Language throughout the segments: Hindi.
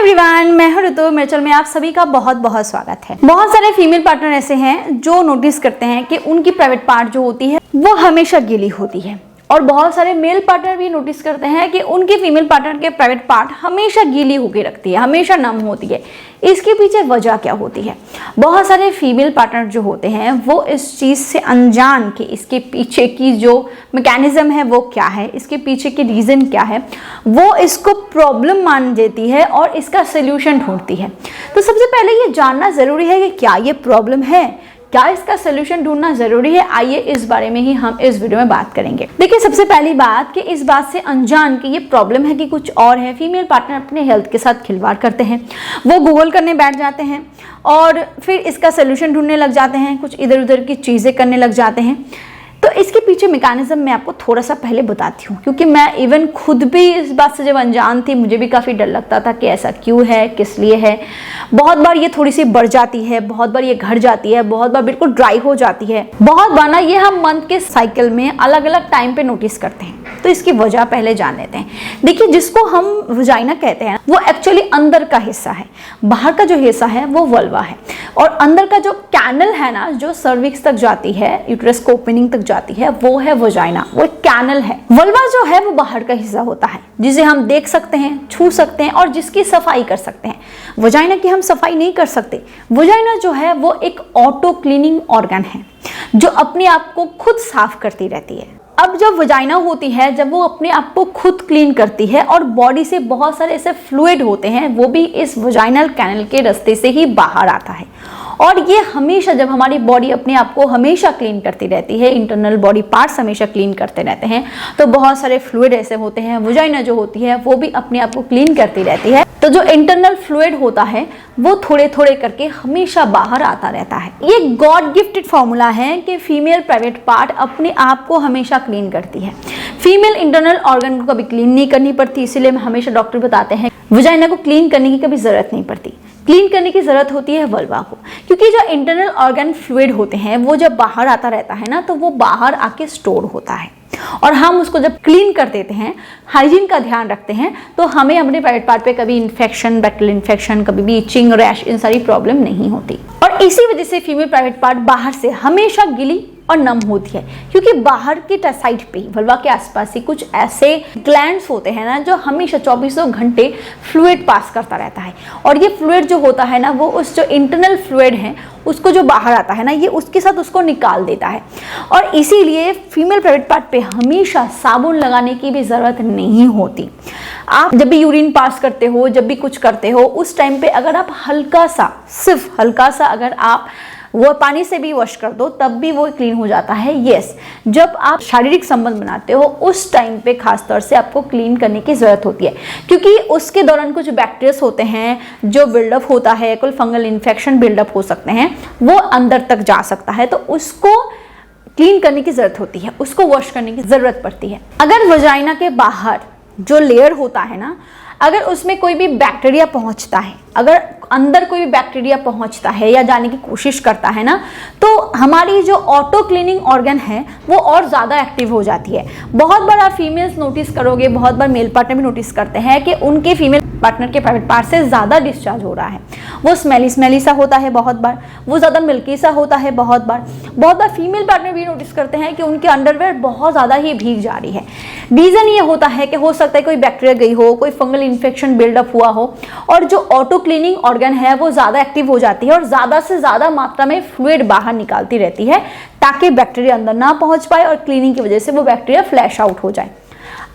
एवरीवन, मैं हूं ऋतु। मेरे चैनल में आप सभी का बहुत बहुत स्वागत है। बहुत सारे फीमेल पार्टनर ऐसे हैं जो नोटिस करते हैं कि उनकी प्राइवेट पार्ट जो होती है वो हमेशा गीली होती है, और बहुत सारे मेल पार्टनर भी नोटिस करते हैं कि उनके फीमेल पार्टनर के प्राइवेट पार्ट हमेशा गीली होकर रखती है, हमेशा नम होती है। इसके पीछे वजह क्या होती है? बहुत सारे फीमेल पार्टनर जो होते हैं वो इस चीज़ से अनजान कि इसके पीछे की जो मैकेनिज्म है वो क्या है, इसके पीछे की रीज़न क्या है, वो इसको प्रॉब्लम मान देती है और इसका सोल्यूशन ढूंढती है। तो सबसे पहले ये जानना ज़रूरी है कि क्या ये प्रॉब्लम है, क्या इसका सोल्यूशन ढूंढना जरूरी है। आइए इस बारे में ही हम इस वीडियो में बात करेंगे। देखिए, सबसे पहली बात कि इस बात से अनजान कि ये प्रॉब्लम है कि कुछ और है, फीमेल पार्टनर अपने हेल्थ के साथ खिलवाड़ करते हैं। वो गूगल करने बैठ जाते हैं और फिर इसका सोल्यूशन ढूंढने लग जाते हैं, कुछ इधर उधर की चीज़ें करने लग जाते हैं। तो इसके पीछे मैकेनिज्म मैं आपको थोड़ा सा पहले बताती हूँ, क्योंकि मैं इवन खुद भी इस बात से जब अनजान थी मुझे भी काफ़ी डर लगता था कि ऐसा क्यों है, किस लिए है। बहुत बार ये थोड़ी सी बढ़ जाती है, बहुत बार ये घट जाती है, बहुत बार बिल्कुल ड्राई हो जाती है, बहुत बार ना ये हम मंथ के साइकिल में अलग अलग टाइम पे नोटिस करते हैं। तो इसकी वजह पहले जान लेते हैं। देखिए, जिसको हम वजाइना कहते हैं वो एक्चुअली अंदर का हिस्सा है, बाहर का जो हिस्सा है वो वल्वा है, और अंदर का जो कैनल है ना, जो सर्विक्स तक जाती है, यूट्रस को ओपनिंग तक जाती है, वो है वजाइना, वो एक कैनल है। वल्वा जो है वो बाहर का हिस्सा होता है जिसे हम देख सकते हैं, छू सकते हैं और जिसकी सफाई कर सकते हैं। वजाइना की हम सफाई नहीं कर सकते। वजाइना जो है वो एक ऑटो क्लीनिंग ऑर्गन है जो अपने आप को खुद साफ करती रहती है। अब जब वजाइना होती है, जब वो अपने आप को खुद क्लीन करती है और बॉडी से बहुत सारे ऐसे फ्लूइड होते हैं, वो भी इस वजाइनल कैनल के रास्ते से ही बाहर आता है। और ये हमेशा, जब हमारी बॉडी अपने आप को हमेशा क्लीन करती रहती है, इंटरनल बॉडी पार्ट्स हमेशा क्लीन करते रहते हैं, तो बहुत सारे फ्लूइड ऐसे होते हैं, वजाइना जो होती है वो भी अपने आप को क्लीन करती रहती है। तो जो इंटरनल फ्लूइड होता है वो थोड़े थोड़े करके हमेशा बाहर आता रहता है। ये गॉड गिफ्टेड फॉर्मूला है कि फीमेल प्राइवेट पार्ट अपने आप को हमेशा क्लीन करती है। फीमेल इंटरनल ऑर्गन को कभी क्लीन नहीं करनी पड़ती, इसीलिए हमेशा डॉक्टर बताते हैं वजाइना को क्लीन करने की कभी जरूरत नहीं पड़ती। क्लीन करने की जरूरत होती है वल्वा को, क्योंकि जो इंटरनल ऑर्गन फ्लूइड होते हैं वो जब बाहर आता रहता है ना, तो वो बाहर आके स्टोर होता है, और हम उसको जब क्लीन कर देते हैं, हाइजीन का ध्यान रखते हैं, तो हमें अपने प्राइवेट पार्ट पे कभी इन्फेक्शन, बैक्टीरियल इन्फेक्शन, कभी भी इचिंग, रैश, इन सारी प्रॉब्लम नहीं होती। और इसी वजह से फीमेल प्राइवेट पार्ट बाहर से हमेशा गीली और नम होती है, क्योंकि बाहर की साइड पे वल्वा के आसपास ही कुछ ऐसे ग्लैंड्स होते हैं ना जो हमेशा 24 घंटे फ्लूइड पास करता रहता है। और ये फ्लूइड जो होता है ना, वो उस जो इंटरनल फ्लूइड है उसको जो बाहर आता है ना, ये उसके साथ उसको निकाल देता है। और इसीलिए फीमेल प्राइवेट पार्ट पे हमेशा साबुन लगाने की भी ज़रूरत नहीं होती। आप जब भी यूरिन पास करते हो, जब भी कुछ करते हो, उस टाइम पे अगर आप हल्का सा, सिर्फ हल्का सा अगर आप वो पानी से भी वॉश कर दो तब भी वो क्लीन हो जाता है। यस, जब आप शारीरिक संबंध बनाते हो उस टाइम पे खास तौर से आपको क्लीन करने की ज़रूरत होती है, क्योंकि उसके दौरान कुछ बैक्टीरिया होते हैं जो बिल्डअप होता है, कोई फंगल इन्फेक्शन बिल्डअप हो सकते हैं, वो अंदर तक जा सकता है, तो उसको क्लीन करने की ज़रूरत होती है, उसको वॉश करने की ज़रूरत पड़ती है। अगर वजाइना के बाहर जो लेयर होता है ना, अगर उसमें कोई भी बैक्टीरिया पहुंचता है, अगर अंदर कोई भी बैक्टीरिया पहुंचता है या जाने की कोशिश करता है ना, तो हमारी जो ऑटो क्लीनिंग ऑर्गन है वो और ज़्यादा एक्टिव हो जाती है। बहुत बार आप फीमेल्स नोटिस करोगे, बहुत बार मेल पार्टनर भी नोटिस करते हैं कि उनके फीमेल पार्टनर के प्राइवेट पार्ट से ज़्यादा डिस्चार्ज हो रहा है। वो स्मेली स्मेली सा होता है बहुत बार, वो ज़्यादा मिल्की सा होता है बहुत बार फीमेल पार्टनर भी नोटिस करते हैं कि उनकी अंडरवेयर बहुत ज़्यादा ही भीग जा रही है। रीज़न ये होता है कि हो सकता है कोई बैक्टीरिया गई हो, कोई फंगल इन्फेक्शन बिल्डअप हुआ हो, और जो ऑटो क्लीनिंग ऑर्गन है वो ज़्यादा एक्टिव हो जाती है और ज़्यादा से ज़्यादा मात्रा में फ्लूइड बाहर निकालती रहती है, ताकि बैक्टीरिया अंदर ना पहुंच पाए और क्लीनिंग की वजह से वो बैक्टीरिया फ्लैश आउट हो जाए।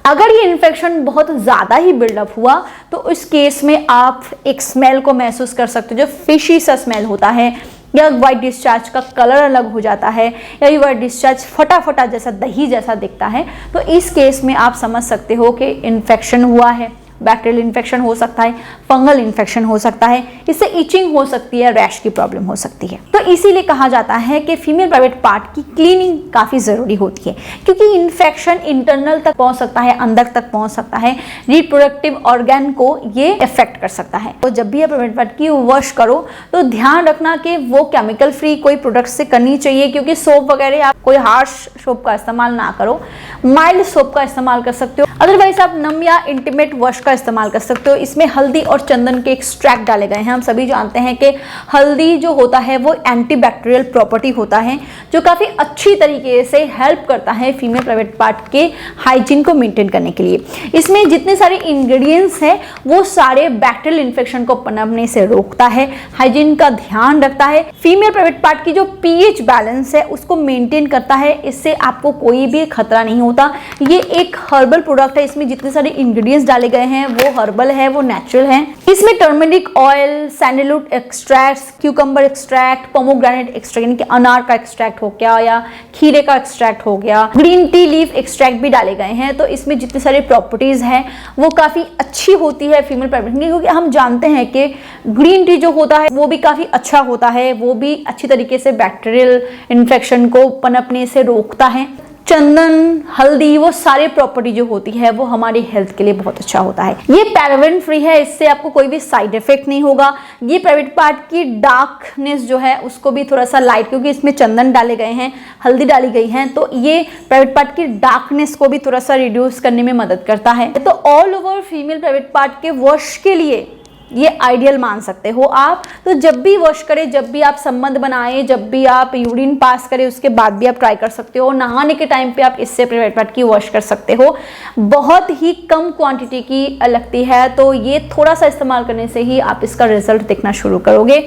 अगर ये इन्फेक्शन बहुत ज़्यादा ही बिल्डअप हुआ तो उस केस में आप एक स्मेल को महसूस कर सकते हो, जो फिशी सा स्मेल होता है, या वाइट डिस्चार्ज का कलर अलग हो जाता है, या ये वाइट डिस्चार्ज फटा फटा जैसा, दही जैसा दिखता है। तो इस केस में आप समझ सकते हो कि इन्फेक्शन हुआ है, बैक्टीरियल इन्फेक्शन हो सकता है, फंगल इन्फेक्शन हो सकता है, इससे इचिंग हो सकती है, रैश की प्रॉब्लम हो सकती है। तो इसीलिए कहा जाता है कि फीमेल प्राइवेट पार्ट की क्लीनिंग काफ़ी ज़रूरी होती है, क्योंकि इन्फेक्शन इंटरनल तक पहुंच सकता है, अंदर तक पहुंच सकता है, रिप्रोडक्टिव ऑर्गन को ये इफेक्ट कर सकता है। तो जब भी आप प्राइवेट पार्ट की वॉश करो तो ध्यान रखना कि वो केमिकल फ्री कोई प्रोडक्ट से करनी चाहिए, क्योंकि सोप वगैरह आप कोई हार्श सोप का इस्तेमाल ना करो, माइल्ड सोप का इस्तेमाल कर सकते हो। अदरवाइज आप नम या इंटीमेट वॉश का इसका इस्तेमाल कर सकते हो। इसमें हल्दी और चंदन के एक्सट्रैक्ट डाले गए हैं। हम सभी जानते हैं कि हल्दी जो होता है वो एंटीबैक्टीरियल प्रॉपर्टी होता है, जो काफ़ी अच्छी तरीके से हेल्प करता है फीमेल प्राइवेट पार्ट के हाइजीन को मेंटेन करने के लिए। इसमें जितने सारे इंग्रेडिएंट्स हैं वो सारे बैक्टीरियल इन्फेक्शन को पनपने से रोकता है, हाइजीन का ध्यान रखता है, फीमेल प्राइवेट पार्ट की जो पीएच बैलेंस है उसको मेंटेन करता है। इससे आपको कोई भी खतरा नहीं होता। ये एक हर्बल प्रोडक्ट है। इसमें जितने सारे इंग्रेडिएंट्स डाले गए हैं वो हर्बल है, वो नेचुरल है। इसमें turmeric oil, sandalwood extracts, cucumber extract, pomegranate extract यानी कि अनार का एक्सट्रैक्ट हो गया या खीरे का एक्सट्रैक्ट हो गया, ग्रीन टी लीफ एक्सट्रैक्ट भी डाले गए हैं। तो इसमें जितनी सारी प्रॉपर्टीज हैं वो काफी अच्छी होती है फीमेल प्राइवेट की, क्योंकि हम जानते हैं कि ग्रीन टी जो होता है वो भी काफी अच्छा होता है, वो भी अच्छी तरीके से बैक्टीरियल इन्फेक्शन को पनपने से रोकता है। चंदन, हल्दी, वो सारी प्रॉपर्टी जो होती है वो हमारी हेल्थ के लिए बहुत अच्छा होता है। ये पैराबेन फ्री है, इससे आपको कोई भी साइड इफेक्ट नहीं होगा। ये प्राइवेट पार्ट की डार्कनेस जो है उसको भी थोड़ा सा लाइट, क्योंकि इसमें चंदन डाले गए हैं, हल्दी डाली गई है, तो ये प्राइवेट पार्ट की डार्कनेस को भी थोड़ा सा रिड्यूस करने में मदद करता है। तो all over female private part के वॉश के लिए ये आइडियल मान सकते हो आप। तो जब भी वॉश करें, जब भी आप संबंध बनाएं, जब भी आप यूरिन पास करें, उसके बाद भी आप ट्राई कर सकते हो। नहाने के टाइम पे आप इससे प्राइवेट पार्ट की वॉश कर सकते हो। बहुत ही कम क्वांटिटी की लगती है, तो ये थोड़ा सा इस्तेमाल करने से ही आप इसका रिजल्ट देखना शुरू करोगे।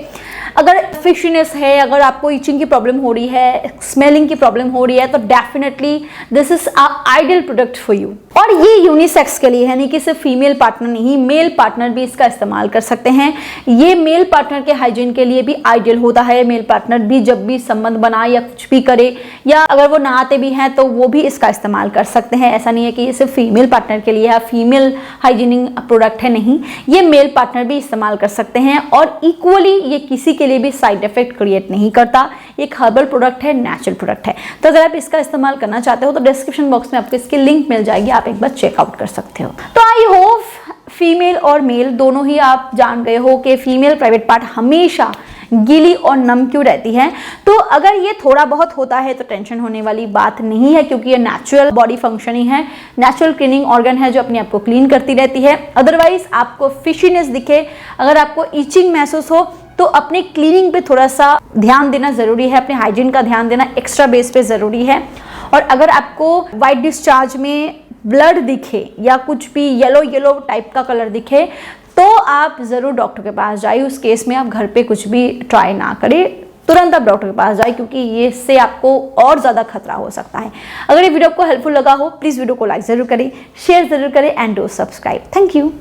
अगर फिशीनेस है, अगर आपको इचिंग की प्रॉब्लम हो रही है, स्मेलिंग की प्रॉब्लम हो रही है, तो definitely this is a ideal product for you. और ये यूनिसेक्स के लिए है, नहीं कि सिर्फ फीमेल पार्टनर नहीं, मेल पार्टनर भी इसका इस्तेमाल कर सकते हैं। ये मेल पार्टनर के हाइजीन के लिए भी आइडियल होता है। मेल पार्टनर भी जब भी संबंध बनाए या कुछ भी करे, या अगर वो नहाते भी हैं तो वो भी इसका इस्तेमाल कर सकते हैं। ऐसा नहीं है कि ये सिर्फ फीमेल पार्टनर के लिए है, फीमेल हाइजीनिंग प्रोडक्ट है, नहीं, ये मेल पार्टनर भी इस्तेमाल कर सकते हैं। और इक्वली ये किसी के लिए भी साइड इफेक्ट क्रिएट नहीं करता। एक हर्बल प्रोडक्ट है, नेचुरल प्रोडक्ट है। तो अगर आप इसका इस्तेमाल करना चाहते हो तो डिस्क्रिप्शन बॉक्स में आपको इसकी लिंक मिल जाएगी, आप एक बार चेकआउट कर सकते हो। तो आई होप फीमेल और मेल दोनों ही आप जान गए हो कि फीमेल प्राइवेट पार्ट हमेशा गीली और नम क्यों रहती है। तो अगर ये थोड़ा बहुत होता है तो टेंशन होने वाली बात नहीं है, क्योंकि ये नेचुरल बॉडी फंक्शनिंग है, नेचुरल क्लीनिंग ऑर्गन है जो अपने आप को क्लीन करती रहती है। अदरवाइज आपको फिशीनेस दिखे, अगर आपको इचिंग महसूस हो, तो अपने क्लीनिंग पे थोड़ा सा ध्यान देना जरूरी है, अपने हाइजीन का ध्यान देना एक्स्ट्रा बेस पे जरूरी है। और अगर आपको वाइट डिस्चार्ज में ब्लड दिखे या कुछ भी येलो टाइप का कलर दिखे, तो आप ज़रूर डॉक्टर के पास जाइए। उस केस में आप घर पे कुछ भी ट्राई ना करें, तुरंत आप डॉक्टर के पास जाइए, क्योंकि ये इससे आपको और ज़्यादा खतरा हो सकता है। अगर ये वीडियो आपको हेल्पफुल लगा हो, प्लीज़ वीडियो को लाइक ज़रूर करें, शेयर ज़रूर करें and do subscribe. Thank you.